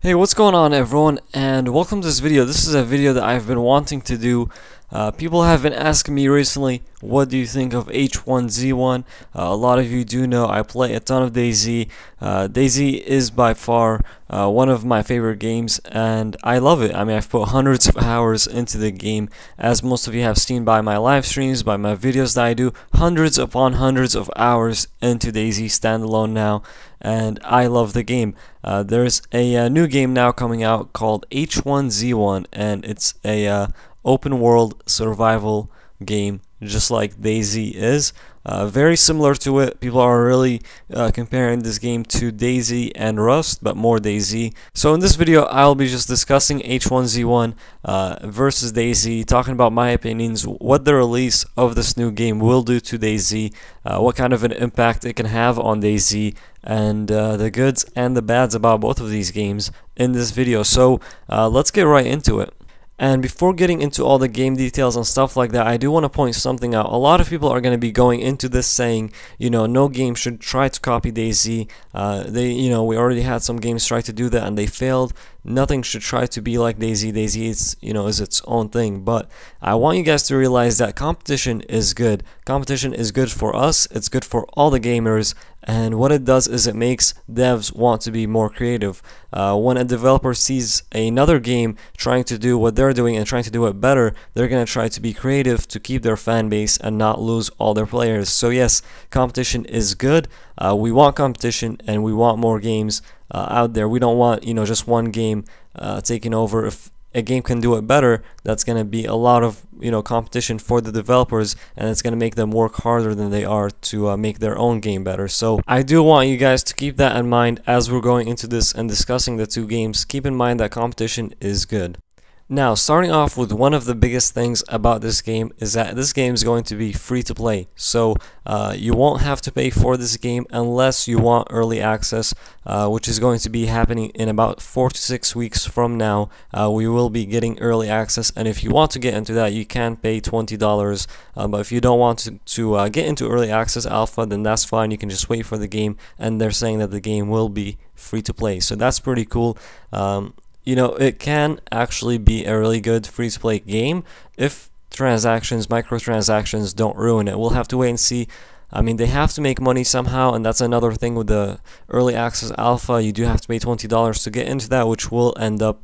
Hey, what's going on everyone, and welcome to this video. This is a video that I've been wanting to do. People have been asking me recently, what do you think of H1Z1? A lot of you do know I play a ton of DayZ. DayZ is by far one of my favorite games, and I love it. I mean, I've put hundreds of hours into the game, as most of you have seen by my live streams, by my videos that I do, hundreds upon hundreds of hours into DayZ Standalone now, and I love the game. There's a new game now coming out called H1Z1, and it's a open world survival game, just like DayZ is. Very similar to it. People are really comparing this game to DayZ and Rust, but more DayZ. So in this video, I'll be just discussing H1Z1 versus DayZ, talking about my opinions, what the release of this new game will do to DayZ, what kind of an impact it can have on DayZ, and the goods and the bads about both of these games in this video. So let's get right into it. And before getting into all the game details and stuff like that, I do want to point something out. A lot of people are going to be going into this saying, you know, no game should try to copy DayZ. We already had some games try to do that and they failed. Nothing should try to be like DayZ. DayZ is its own thing. But I want you guys to realize that competition is good. Competition is good for us. It's good for all the gamers. And what it does is it makes devs want to be more creative. When a developer sees another game trying to do what they're doing and trying to do it better, they're going to try to be creative to keep their fan base and not lose all their players. So yes, competition is good. We want competition and we want more games out there. We don't want, just one game taking over. If a game can do it better, that's going to be a lot of competition for the developers, and it's going to make them work harder than they are to make their own game better. So I do want you guys to keep that in mind as we're going into this and discussing the two games. Keep in mind that competition is good. Now, starting off with one of the biggest things about this game is that this game is going to be free to play. So you won't have to pay for this game unless you want early access, which is going to be happening in about 4 to 6 weeks from now. We will be getting early access, and if you want to get into that, you can pay $20. But if you don't want to get into early access alpha, then that's fine. You can just wait for the game, and they're saying that the game will be free to play. So that's pretty cool. It can actually be a really good free-to-play game if microtransactions don't ruin it. We'll have to wait and see. I mean, they have to make money somehow, and that's another thing with the early access alpha. You do have to pay $20 to get into that, which will end up,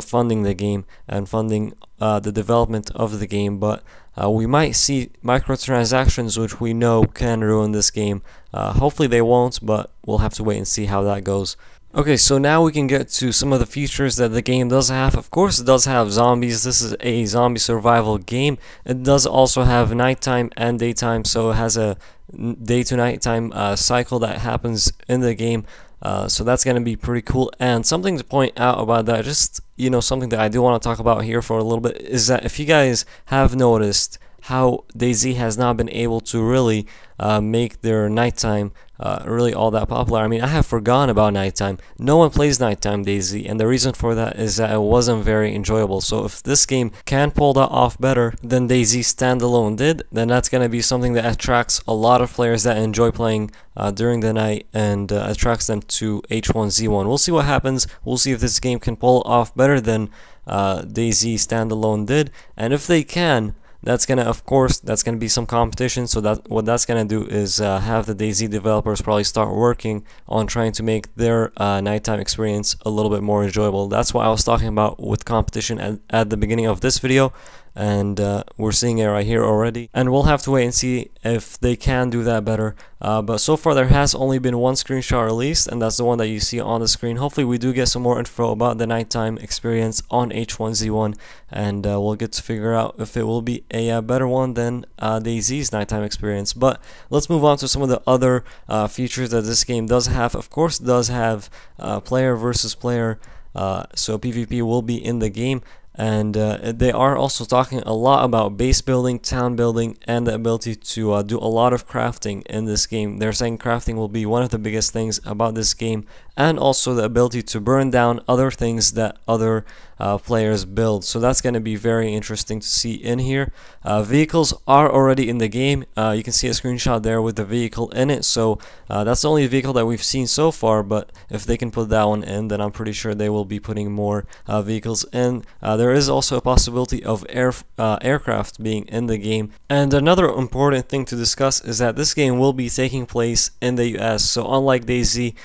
funding the game and funding the development of the game. But we might see microtransactions, which we know can ruin this game. Hopefully they won't, but we'll have to wait and see how that goes. Okay, so now we can get to some of the features that the game does have. Of course, it does have zombies. This is a zombie survival game. It does also have nighttime and daytime, so it has a day to nighttime cycle that happens in the game. So that's going to be pretty cool. And something to point out about that, just something that I do want to talk about here for a little bit, is that if you guys have noticed how DayZ has not been able to really make their nighttime really all that popular. I mean, I have forgotten about nighttime. No one plays nighttime DayZ, and the reason for that is that it wasn't very enjoyable. So if this game can pull that off better than DayZ Standalone did, then that's going to be something that attracts a lot of players that enjoy playing during the night and attracts them to H1Z1. We'll see what happens. We'll see if this game can pull off better than DayZ Standalone did, and if they can, that's gonna be some competition. So what that's gonna do is have the DayZ developers probably start working on trying to make their nighttime experience a little bit more enjoyable. That's what I was talking about with competition at the beginning of this video, and we're seeing it right here already, and we'll have to wait and see if they can do that better. But so far there has only been one screenshot released, and that's the one that you see on the screen. Hopefully we do get some more info about the nighttime experience on H1Z1, and we'll get to figure out if it will be a better one than DayZ's nighttime experience. But let's move on to some of the other features that this game does have. Of course, it does have player versus player, so PvP will be in the game. And they are also talking a lot about base building, town building, and the ability to do a lot of crafting in this game. They're saying crafting will be one of the biggest things about this game, and also the ability to burn down other things that other players build. So that's going to be very interesting to see in here. Vehicles are already in the game. You can see a screenshot there with the vehicle in it. So that's the only vehicle that we've seen so far, but if they can put that one in, then I'm pretty sure they will be putting more vehicles in. There is also a possibility of aircraft being in the game. And another important thing to discuss is that this game will be taking place in the US. So unlike DayZ,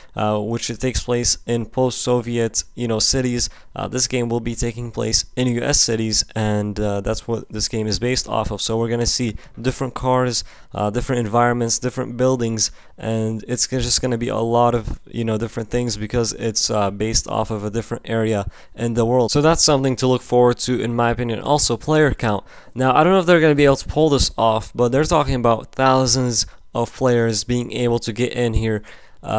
which it takes place in post-Soviet, cities, this game will be taking place in US cities, and that's what this game is based off of. So we're gonna see different cars, different environments, different buildings, and it's just gonna be a lot of different things because it's based off of a different area in the world. So that's something to look forward to, in my opinion. Also, player count. Now, I don't know if they're gonna be able to pull this off, but they're talking about thousands of players being able to get in here.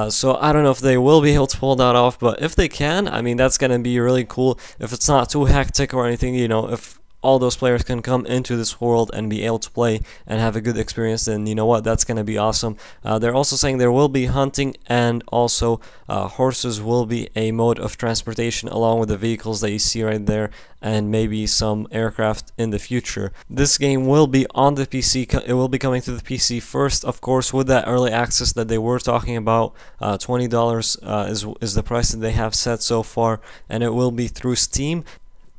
So I don't know if they will be able to pull that off, but if they can, I mean, that's going to be really cool. If it's not too hectic or anything, if all those players can come into this world and be able to play and have a good experience, then you know what, that's going to be awesome. They're also saying there will be hunting, and also horses will be a mode of transportation along with the vehicles that you see right there, and maybe some aircraft in the future. This game will be on the PC. It will be coming to the PC first, of course, with that early access that they were talking about. $20 is the price that they have set so far, and it will be through Steam.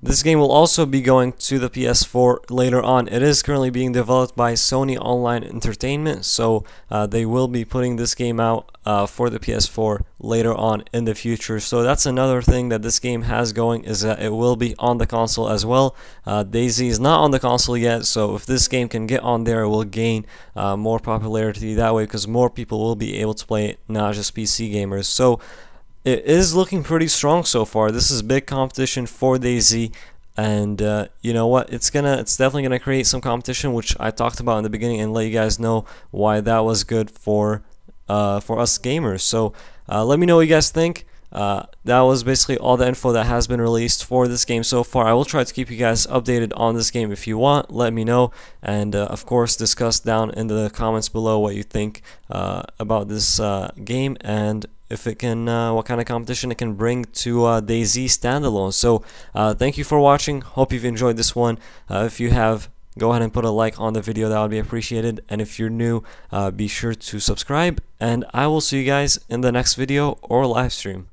This game will also be going to the PS4 later on. It is currently being developed by Sony Online Entertainment, so they will be putting this game out for the PS4 later on in the future. So that's another thing that this game has going, is that it will be on the console as well. DayZ is not on the console yet, so if this game can get on there, it will gain more popularity that way, because more people will be able to play it, not just PC gamers. So it is looking pretty strong so far. This is big competition for DayZ, and you know what? It's definitely gonna create some competition, which I talked about in the beginning, and let you guys know why that was good for us gamers. So let me know what you guys think. That was basically all the info that has been released for this game so far. I will try to keep you guys updated on this game. If you want, let me know, and of course discuss down in the comments below what you think about this game, and if it can, what kind of competition it can bring to DayZ Standalone. So thank you for watching. Hope you've enjoyed this one. If you have, go ahead and put a like on the video. That would be appreciated. And if you're new, be sure to subscribe, and I will see you guys in the next video or live stream.